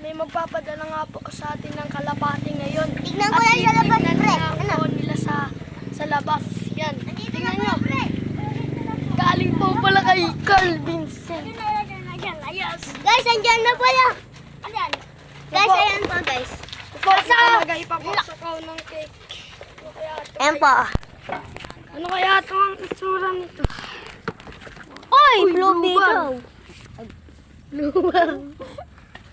may magpapadala nga po sa atin ng kalapati ngayon. Tignan ko lang sa labas, pre. Ano? Nila sa labas. Yan. Tingnan nyo. Galing po pala kay Carl Vincent. Guys, andyan na pala. Andyan. Guys, Opo. ayan po, guys. Ipapasok talaga, ipapasok ako ng cake. Ano kaya ito? Ayan po. Ano kaya ito ang itsura nito? Oy, Blue Blue Bar. Beetle. Lubar.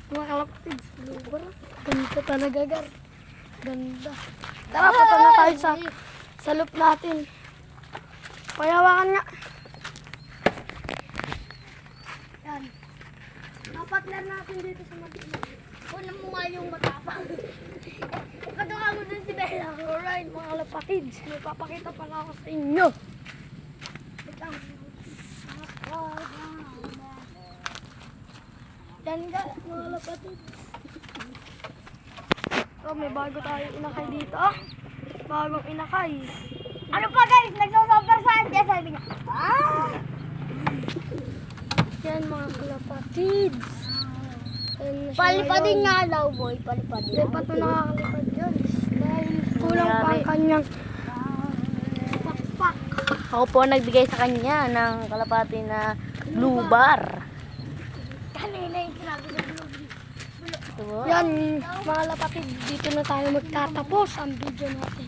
Mga kalapatids, lubar. Ganda talaga, Gar. Ganda. Tara, punta na tayo sa loop natin. Payawakan nga. Yan. Kapatler natin dito sa Madina. Una mo nga yung matapang. Ipatuka mo dun si Bella. Alright, mga kalapatids. May papakita pala ako sa inyo. Wait lang. Yan nga, mga kalapatids. So, may bago tayo inakay dito. Bagong inakay. Ano pa, guys? Nagsasoper saan? Kaya sabi niya, Yan, mga kalapatids. Yan na siya Palipadin ngayon. nga daw, boy. Palipadin. Lipat mo nakakalipad yun. Dahil kulang pa ang kanyang pakpak. Ako po nagbigay sa kanya ng kalapati na Blue Bar. Kanina yung sinabi na Blue. Yan, mga kalapatids, dito na tayo magtatapos ang video natin.